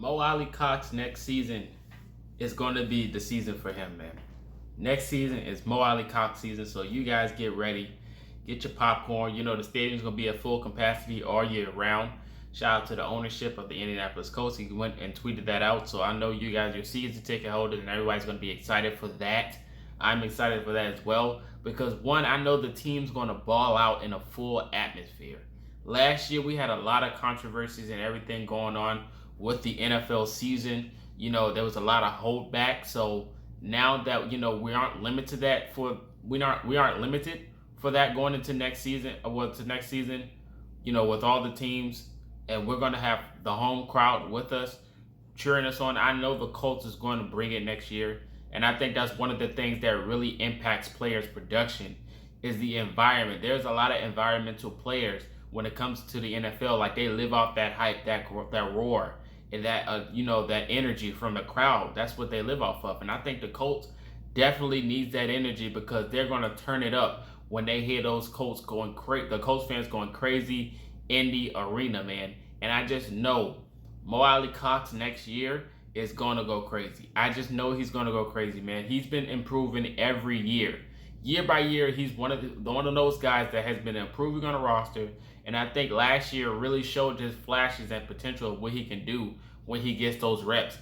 Mo Ali-Cox next season is going to be the season for him, man. Next season is Mo Ali-Cox season, so you guys get ready. Get your popcorn. You know the stadium's going to be at full capacity all year round. Shout out to the ownership of the Indianapolis Colts. He went and tweeted that out, so I know you guys, your season ticket holders, and everybody's going to be excited for that. I'm excited for that as well because, one, I know the team's going to ball out in a full atmosphere. Last year, we had a lot of controversies and everything going on with the NFL season. You know, there was a lot of holdback. So now that, you know, we aren't limited for that going into next season, you know, with all the teams, and we're going to have the home crowd with us cheering us on. I know the Colts is going to bring it next year. And I think that's one of the things that really impacts players' production is the environment. There's a lot of environmental players when it comes to the NFL. Like, they live off that hype, that roar, and that you know, that energy from the crowd. That's what they live off of. And I think the Colts definitely needs that energy because they're going to turn it up when they hear those Colts going crazy, the Colts fans going crazy in the arena, man. And I just know Mo Ali-Cox next year is going to go crazy. I just know he's going to go crazy, man. He's been improving every year. Year by year, he's one of those guys that has been improving on the roster. And I think last year really showed his flashes and potential of what he can do when he gets those reps.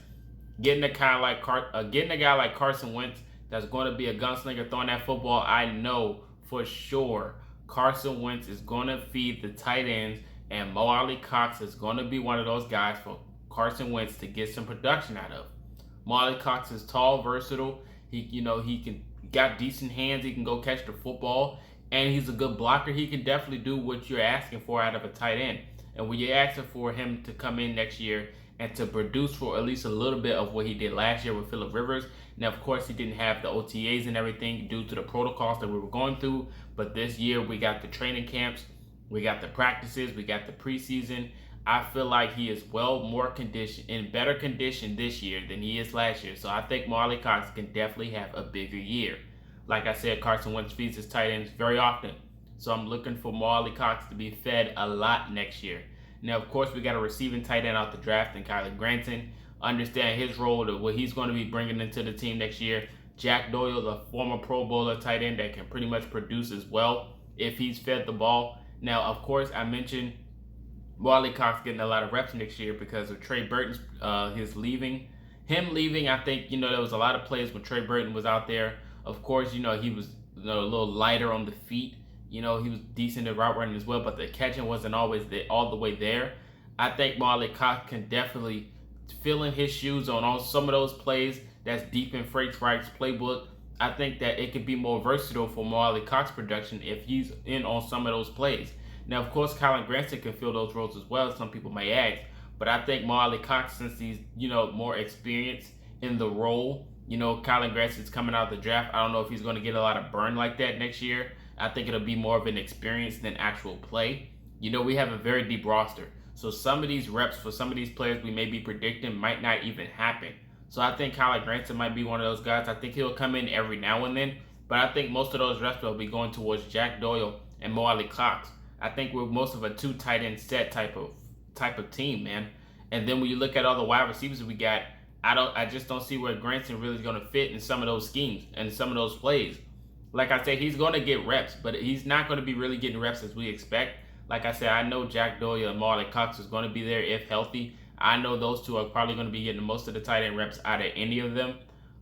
Getting a guy like Carson Wentz that's going to be a gunslinger throwing that football, I know for sure Carson Wentz is going to feed the tight ends, and Mo Ali-Cox is going to be one of those guys for Carson Wentz to get some production out of. Mo Ali-Cox is tall, versatile. He got decent hands. He can go catch the football, and he's a good blocker. He can definitely do what you're asking for out of a tight end. And when you're asking for him to come in next year and to produce for at least a little bit of what he did last year with Phillip Rivers. Now, of course, he didn't have the OTAs and everything due to the protocols that we were going through. But this year, we got the training camps, we got the practices, we got the preseason. I feel like he is in better condition this year than he is last year. So I think Mo Ali-Cox can definitely have a bigger year. Like I said, Carson Wentz feeds his tight ends very often. So I'm looking for Mo Ali-Cox to be fed a lot next year. Now, of course, we got a receiving tight end out the draft in Kyler Granson. Understand his role, what he's going to be bringing into the team next year. Jack Doyle, the former Pro Bowler tight end that can pretty much produce as well if he's fed the ball. Now, of course, I mentioned Mo Ali-Cox getting a lot of reps next year because of Trey Burton's his leaving. Him leaving, I think, there was a lot of plays when Trey Burton was out there. Of course, he was a little lighter on the feet. He was decent at route running as well, but the catching wasn't always all the way there. I think Mo Ali-Cox can definitely fill in his shoes on some of those plays that's deep in Frank Reich's playbook. I think that it could be more versatile for Mo Ali-Cox production if he's in on some of those plays. Now, of course, Kyler Granson can fill those roles as well, some people may ask. But I think Mo Ali-Cox, since he's, more experienced in the role, Kyler Granson's coming out of the draft. I don't know if he's going to get a lot of burn like that next year. I think it'll be more of an experience than actual play. We have a very deep roster. So some of these reps for some of these players we may be predicting might not even happen. So I think Kyler Granson might be one of those guys. I think he'll come in every now and then. But I think most of those reps will be going towards Jack Doyle and Mo Ali-Cox. I think we're most of a two tight end set type of team, man. And then when you look at all the wide receivers we got, I just don't see where Granson really is going to fit in some of those schemes and some of those plays. Like I said, he's going to get reps, but he's not going to be really getting reps as we expect. Like I said, I know Jack Doyle and Mo Ali-Cox is going to be there if healthy. I know those two are probably going to be getting most of the tight end reps out of any of them.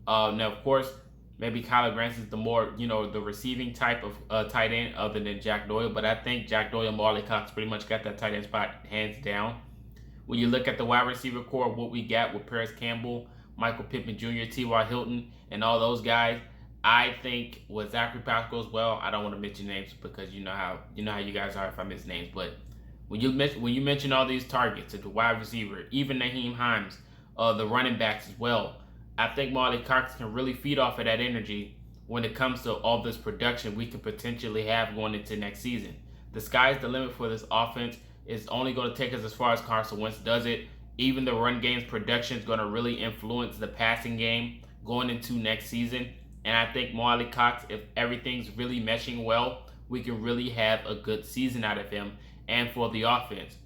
Now, of course, maybe Kyler Granson's the more, the receiving type of tight end other than Jack Doyle. But I think Jack Doyle and Mo Ali-Cox pretty much got that tight end spot hands down. When you look at the wide receiver core, what we got with Paris Campbell, Michael Pittman Jr., T.Y. Hilton, and all those guys, I think with Zachary Pascal as well, I don't want to mention names because you know how you guys are if I miss names. But when you mention all these targets at the wide receiver, even Naheem Hines, the running backs as well, I think Mo Ali-Cox can really feed off of that energy when it comes to all this production we could potentially have going into next season. The sky's the limit for this offense. It's only going to take us as far as Carson Wentz does it. Even the run game's production is going to really influence the passing game going into next season. And I think Mo Ali-Cox, if everything's really meshing well, we can really have a good season out of him and for the offense.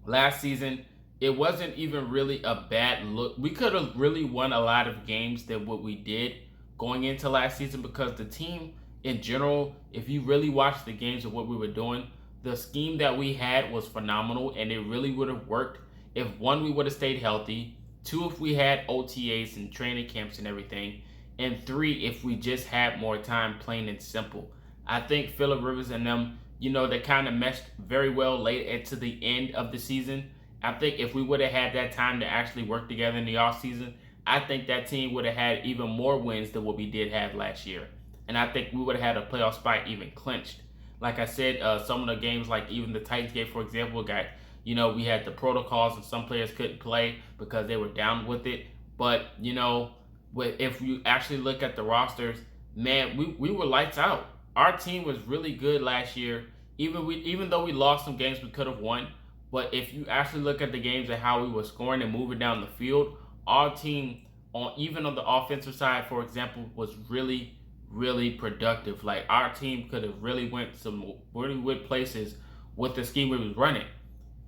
Last season, it wasn't even really a bad look. We could have really won a lot of games than what we did going into last season, because the team in general, if you really watch the games of what we were doing, the scheme that we had was phenomenal, and it really would have worked if, one, we would have stayed healthy, two, if we had OTAs and training camps and everything, and three, if we just had more time, plain and simple. I think Phillip Rivers and them, they kind of meshed very well late into the end of the season. I think if we would have had that time to actually work together in the offseason, I think that team would have had even more wins than what we did have last year. And I think we would have had a playoff spot even clinched. Like I said, some of the games, like even the Titans game, for example, we had the protocols and some players couldn't play because they were down with it. But, if you actually look at the rosters, man, we were lights out. Our team was really good last year. Even though we lost some games we could have won, but if you actually look at the games and how we were scoring and moving down the field, our team, even on the offensive side, for example, was really, really productive. Like, our team could have really went some really good places with the scheme we was running.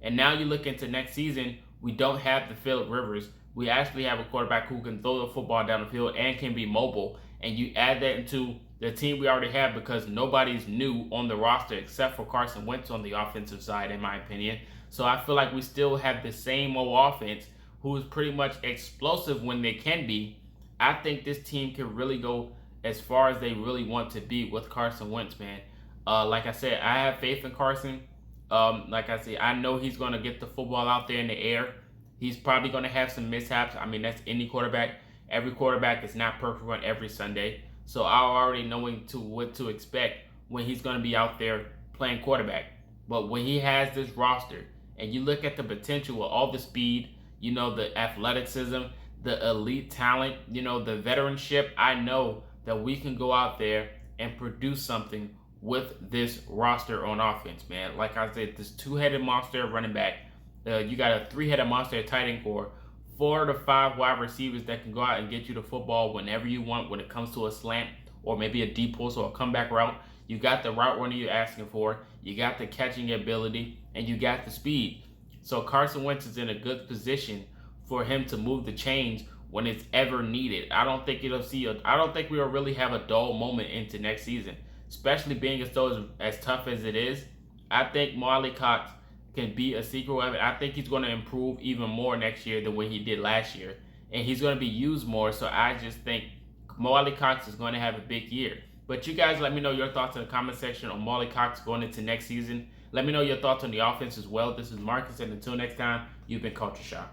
And now you look into next season, we don't have the Phillip Rivers. We actually have a quarterback who can throw the football down the field and can be mobile. And you add that into the team we already have, because nobody's new on the roster except for Carson Wentz on the offensive side, in my opinion. So I feel like we still have the same old offense who is pretty much explosive when they can be. I think this team can really go as far as they really want to be with Carson Wentz, man. Like I said, I have faith in Carson. Like I said, I know he's going to get the football out there in the air. He's probably going to have some mishaps. I mean, that's any quarterback. Every quarterback is not perfect on every Sunday. So I already know what to expect when he's going to be out there playing quarterback. But when he has this roster, and you look at the potential of all the speed, the athleticism, the elite talent, the veteranship, I know that we can go out there and produce something with this roster on offense, man. Like I said, this two-headed monster running back. You got a three-headed monster at tight end core, 4 to 5 wide receivers that can go out and get you the football whenever you want when it comes to a slant or maybe a deep post or a comeback route. You got the route runner you're asking for. You got the catching ability, and you got the speed. So Carson Wentz is in a good position for him to move the chains when it's ever needed. I don't think we'll really have a dull moment into next season, especially being as tough as it is. I think Ali-Cox can be a secret of it. I think he's going to improve even more next year than what he did last year, and he's going to be used more. So I just think Ali-Cox is going to have a big year. But you guys, let me know your thoughts in the comment section on Ali-Cox going into next season. Let me know your thoughts on the offense as well. This is Marcus, and until next time, you've been Culture Shock.